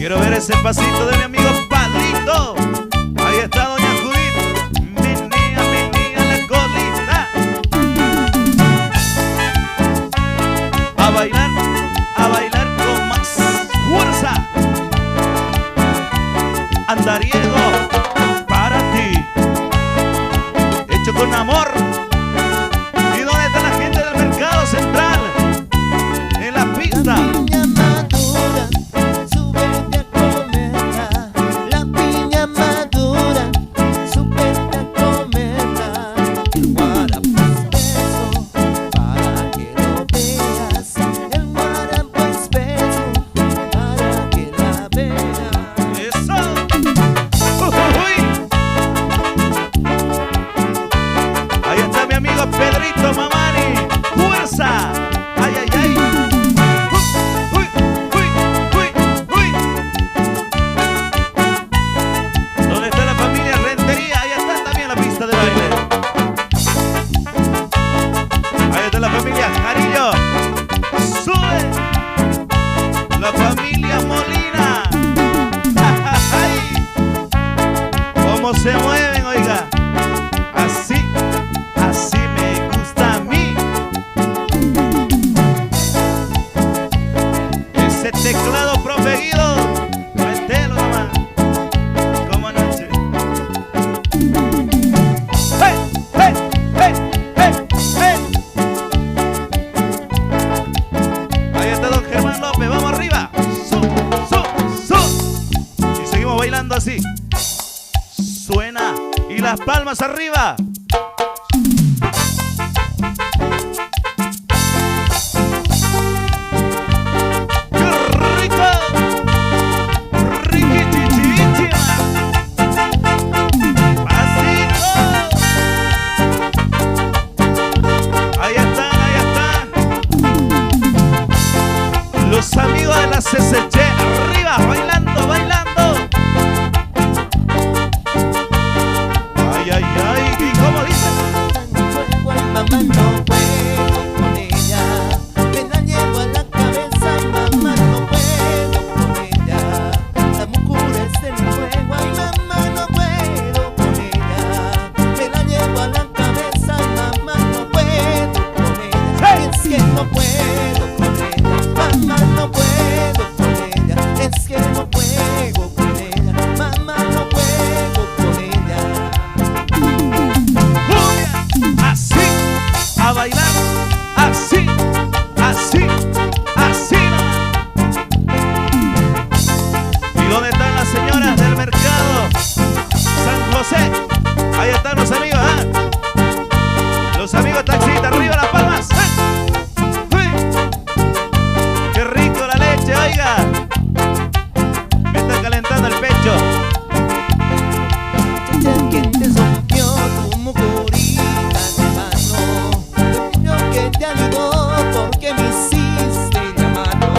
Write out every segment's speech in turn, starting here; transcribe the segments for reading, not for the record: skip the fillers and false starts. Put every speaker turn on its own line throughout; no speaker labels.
Quiero ver ese pasito de mi amigo Palito. Ahí está doña Judith. Menea la colita. A bailar con más fuerza. Andariego, para ti, hecho con amor. ¿Y dónde está la gente del mercado central? En la pista. Pedrito Mamani, fuerza. Ay, ay, ay. Uy, uy, uy, uy. ¿Dónde está la familia Rentería? Ahí está también la pista de baile. Ahí está la familia Jarillo. Sube. La familia Molina. ¿Cómo se mueven, oiga? Así. Así me gusta a mí. Ese teclado protegido. Mételo nomás. Como anoche. ¡Hey! ¡Hey! ¡Hey! ¡Hey! ¡Hey! Ahí está don Germán López. Vamos arriba. Y seguimos bailando así. Suena. Y las palmas arriba. Los amigos de la CCC, arriba, bailando, bailando. Ay, ay, ay, ¿y cómo dice?
Mamá, no puedo con ella, me la llevo a la cabeza, mamá, no puedo con ella. La mucura es de mi fuego, ay, mamá, no puedo con ella, me la llevo a la cabeza, mamá, no puedo con ella. Es que no puedo con ella, mamá, no puedo con ella, es que no puedo con ella, mamá, no puedo con ella.
Así, a bailar, así, así, así. ¿Y dónde están las señoras del mercado San José? Ahí están los amigos, ¿eh? Los amigos taxistas, arriba las palmas. ¡Qué rico la leche, oiga! Me está calentando el pecho.
¿Quién te rompió tu mujerita de mano? Yo que te ayudó porque me hiciste la mano.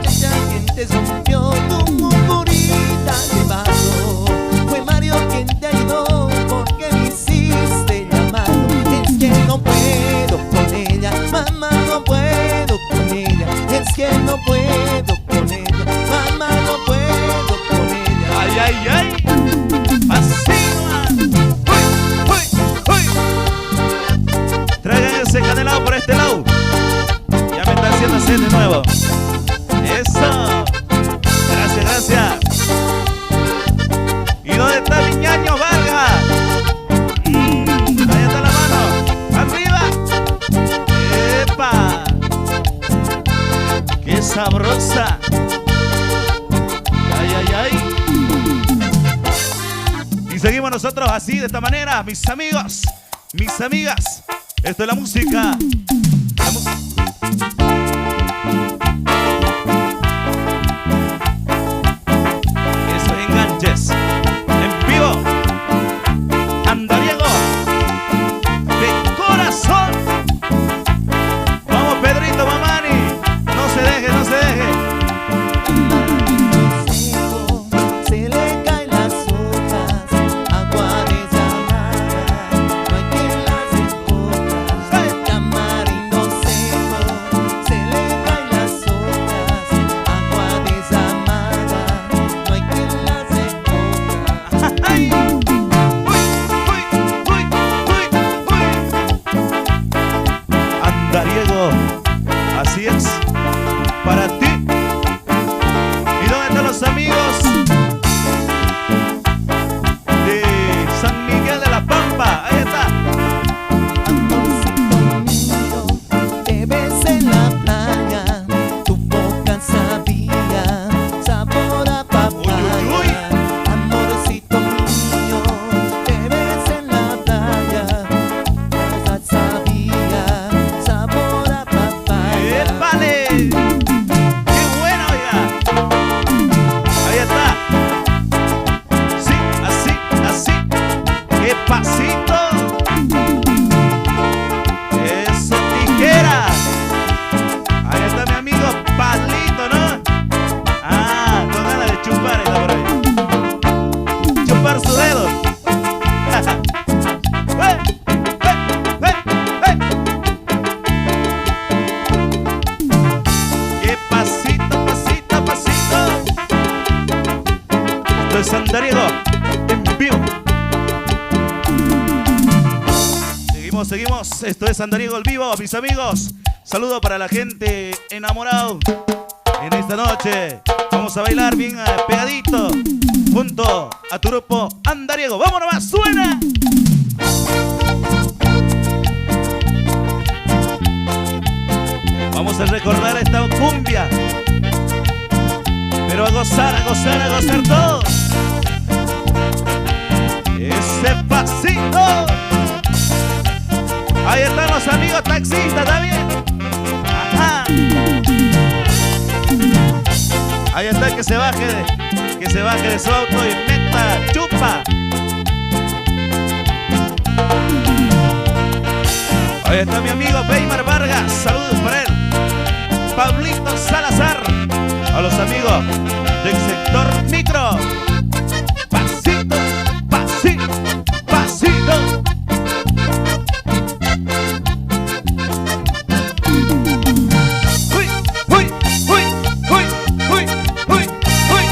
¿Quién te rompió tu mujerita de mano? Fue Mario quien te ayudó porque me hiciste la mano. Es que no puedo con ella, mamá, no puedo con ella. Es que no puedo con ella, mamá, no puedo con ella.
¡Ay, ay, ay! ¡Así nomás! ¡Uy, uy, uy! Traigan ese canelado por este lado. Ya me está haciendo sed de nuevo. ¡Eso! Gracias, gracias. ¿Y dónde está mi ñaño Vargas? Ahí está la mano. ¡Arriba! ¡Epa! ¡Qué sabrosa! ¡Ay, ay, ay! Y seguimos nosotros así, de esta manera, mis amigos, mis amigas. Esto es la música. Esos enganches en vivo. Andariego de corazón. Vamos, Pedrito Mamani. No se deje, no se deje.
Se le caen las hojas, agua desamada, no hay quien las recoja. Camarón
Andariego en vivo. Seguimos. Esto es Andariego el vivo, mis amigos. Saludo para la gente enamorado en esta noche. Vamos a bailar bien pegadito junto a tu grupo Andariego. ¡Vamos nomás! ¡Suena! Vamos a recordar esta cumbia, pero a gozar todos. Ese pasito. Ahí están los amigos taxistas también. Ajá. Ahí está, que se baje de su auto y meta chupa. Ahí está mi amigo Weimar Vargas, saludos para él. Pablito Salazar, a los amigos del sector micro. Pasito, pasito, pasito. Uy, uy, uy, uy, uy, uy, uy.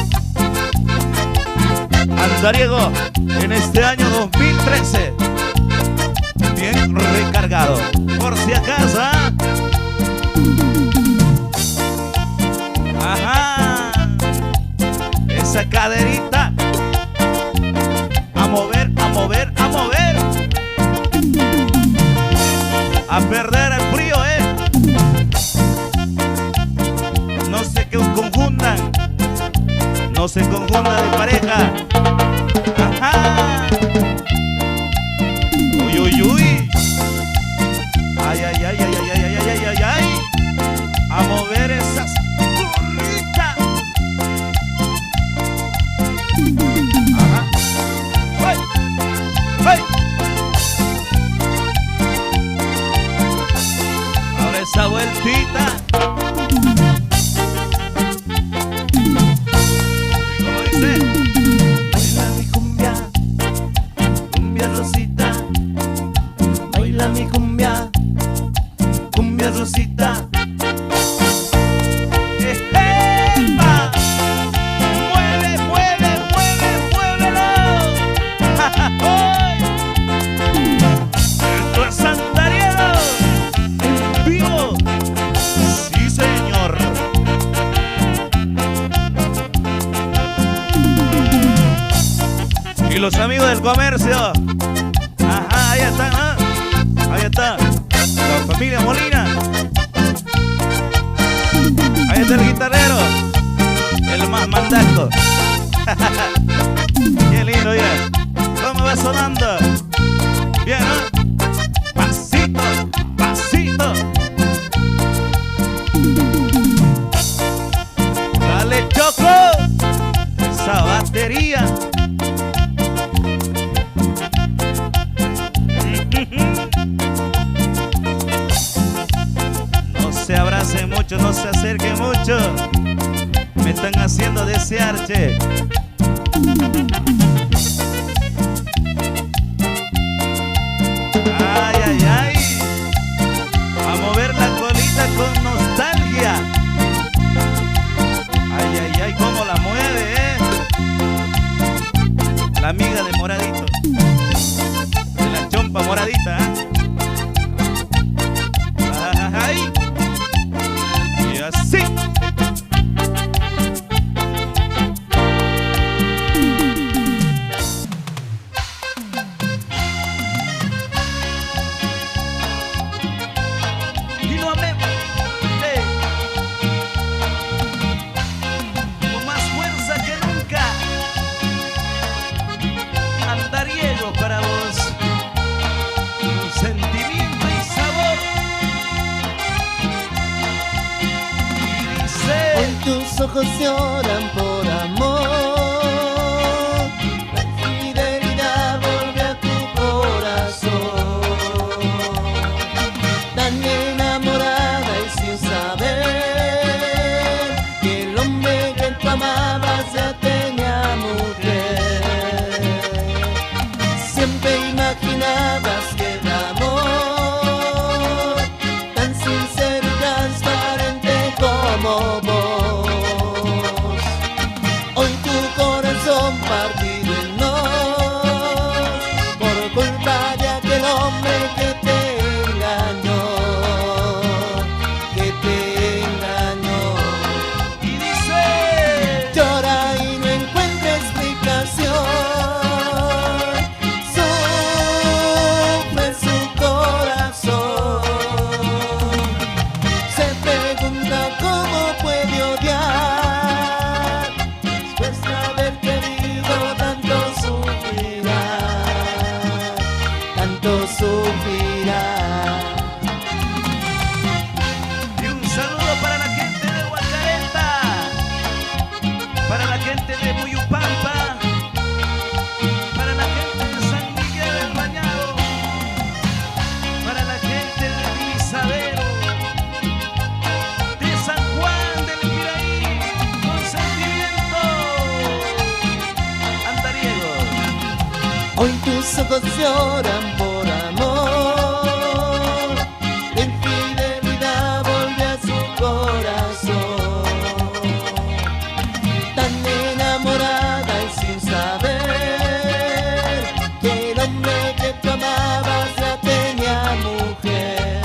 Andariego en este año 2013, bien recargado, por si acaso, ¿eh? Ajá, esa caderita, a mover, a mover, a mover, a perder el frío, no se confundan, no se confundan de pareja. Ajá, uy, uy, uy, ay, ay, ay, ay, ay, ay, ay, ay, ay, ay, a mover esas burritas. Ajá, ¡ay! ¡Ay! Ahora esa vueltita. ¿Cómo dice?
Baila mi cumbia, cumbia rosita. Baila mi cumbia, cumbia rosita.
¡Epa! ¡Mueve, mueve, mueve, muévelo! ¡Esto es Andariego en vivo! ¡Sí, señor! Y los amigos del comercio. Ajá, ahí están, ¿no? Ahí está la familia Molina. Ahí está el guitarrero, el más mandaco. Qué lindo, ya. ¿Cómo va sonando? Bien, ¿no? Pasito, pasito. Dale, Choco, esa batería. No se abrace mucho, no se acerque mucho. Me están haciendo desear, che. Ay, ay, ay. A mover la colita con nostalgia. Ay, ay, ay, cómo la mueve, la amiga de Moradito, de la chompa moradita, Ay, y así. Y nuevamente, con más fuerza que nunca, Andariego para vos, con sentimiento y sabor. Y dice:
Hoy tus ojos lloran por amor. La infidelidad vuelve a tu corazón. Tan enamorada y sin saber que el hombre que tú amabas ya tenía mujer. Siempre imaginabas que el amor tan sincero y transparente como vos, hoy tu Hoy tus ojos lloran por amor, la infidelidad volvió a su corazón. Tan enamorada y sin saber que el hombre que tú amabas ya tenía mujer.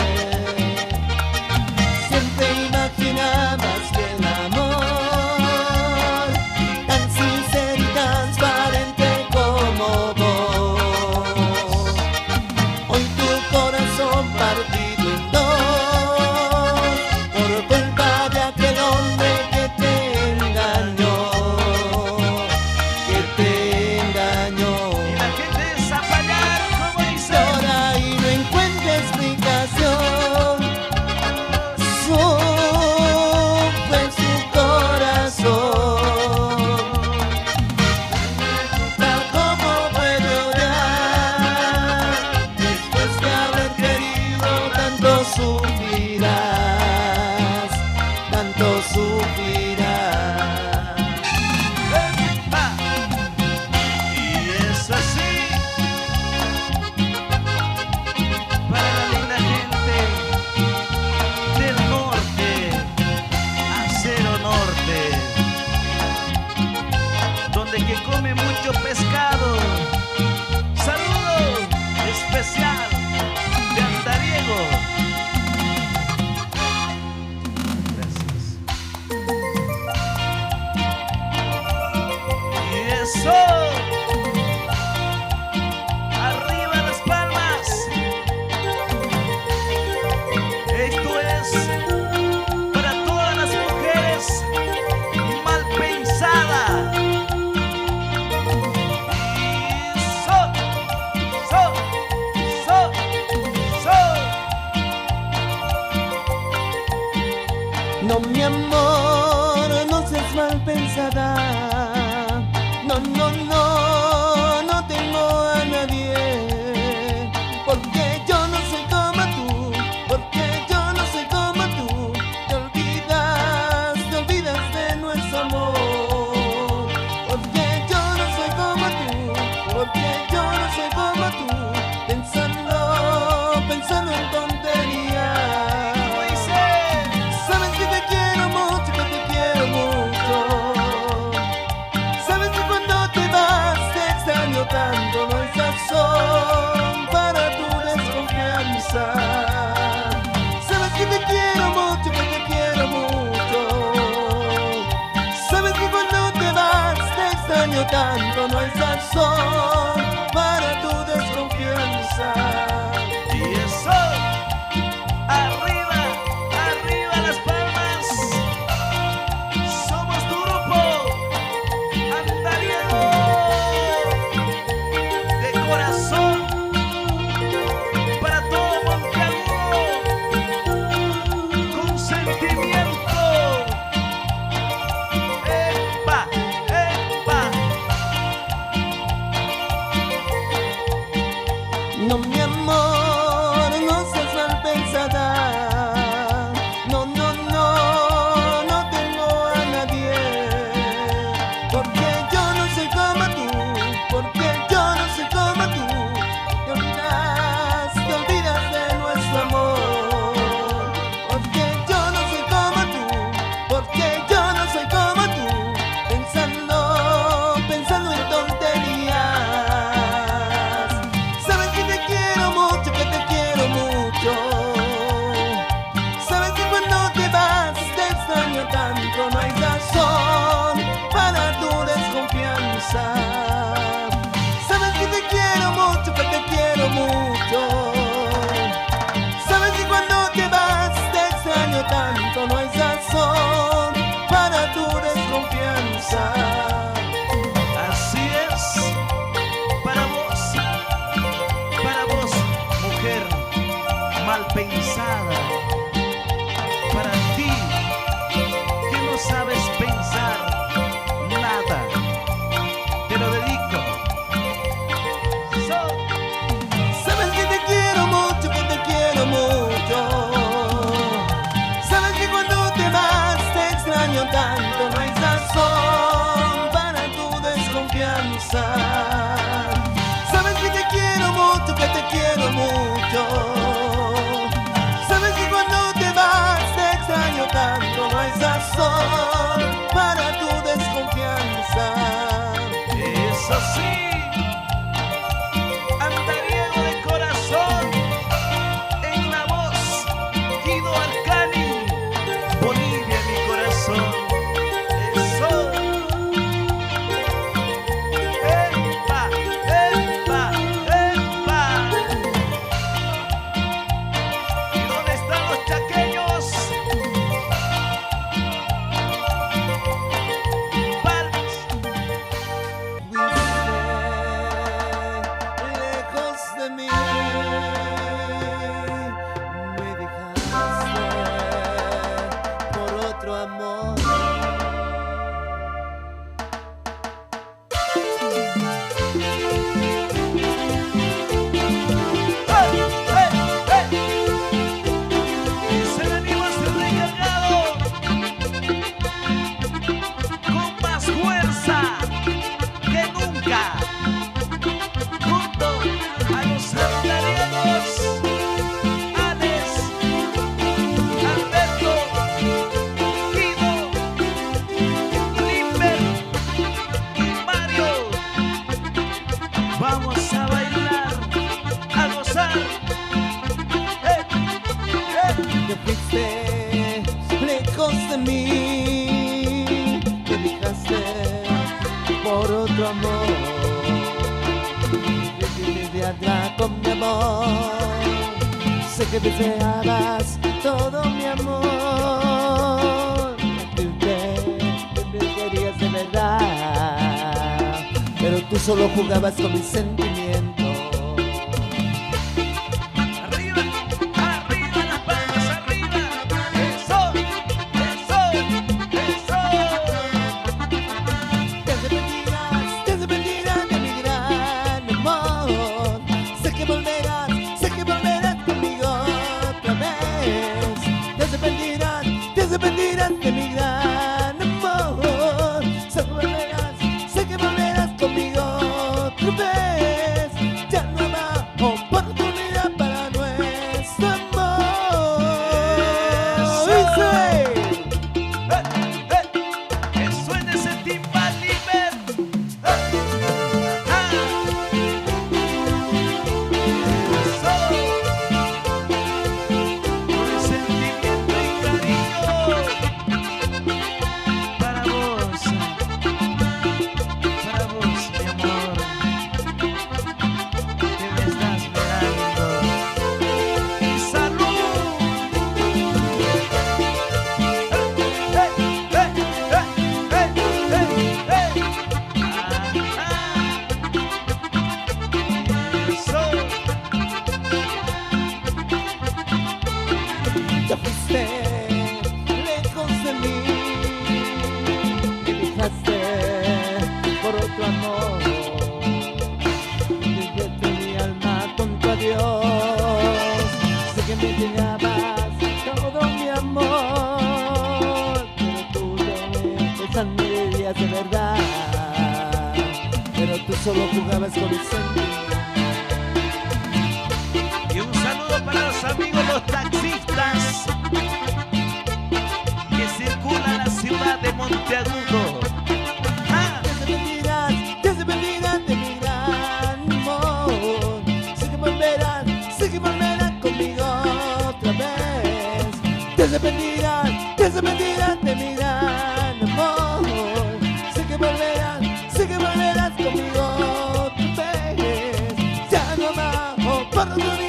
Siempre imaginabas que el amor, tan sincero y transparente como vos, hoy tu corazón partido en dos por culpa de aquel hombre que te engañó, que te engañó.
Y la gente de Zapallar, como dice.
Llora y no encuentra explicación, sufre en su corazón. ¿Cómo puede odiar después de haber querido tanto sufrirás, tanto sufrirás?
¡Epa! Y es así para la linda gente del norte, Acero Norte, donde que come mucho pescado. Saludo especial de Andariego. Gracias. Y eso. Arriba las palmas. Esto es para todas las mujeres mal pensadas. Y so.
No, mi amor, no seas mal pensada. No, no, no, no tengo a nadie. Porque yo no soy como tú, porque yo no soy como tú. Te olvidas de nuestro amor. Porque yo no soy como tú, porque yo no soy como tú. Pensando en tonterías.
Como dice.
Sabes que te quiero mucho, que te quiero mucho. Sabes que cuando te vas te extraño tanto. No hay razón para tu desconfianza. Sabes que te quiero mucho, que te quiero mucho. Sabes que cuando te vas te extraño tanto. No hay razón para tu desconfianza.
Y eso. Arriba, arriba las palmas. Somos tu grupo, Andariego, de corazón para todo Monteagudo, con sentimiento. ¡Epa, epa!
No, mi amor, no seas mal pensada. No, no, no, no tengo a nadie. Porque yo no soy como tú, porque yo no soy como tú. Te olvidas de nuestro amor. Porque yo no soy como tú, porque yo no soy como tú. Pensando en tonterías. Sabes que te quiero mucho, que te quiero mucho. Sabes que cuando te vas te extraño tanto. No hay razón para tu desconfianza. Sabes que te quiero mucho, que te quiero mucho. Sabes que cuando te vas te extraño tanto. No hay razón para tu desconfianza.
Así es, para vos, mujer mal pensada, para ti que no sabes pensar nada, te lo dedico.
Sabes que te quiero mucho, que te quiero mucho. Sabes que cuando te vas te extraño tanto. No hay razón otro amor. Desde atrás con mi amor, sé que deseabas todo mi amor. Tú me querías de verdad, pero tú solo jugabas con mis sentimientos. Te arrepentirás de mi gran amor. Sé que volverás conmigo otra vez. Ya no habrá oportunidad para nuestro amor.
Que suene ese timbal liber.
Ya fuiste lejos de mí, me dejaste por otro amor. Desde mi alma con tu adiós, sé que me llegabas todo mi amor, pero tú me dirías de verdad, pero tú solo jugabas con mis sentimientos.
Y un saludo para los amigos los taxistas que circulan la ciudad de Monteagudo.
Te arrepentirás de mi gran amor. Sé que volverás conmigo otra vez. Te arrepentirás de mi gran amor. Sé que volverás conmigo otra vez. Ya no habrá oportunidad.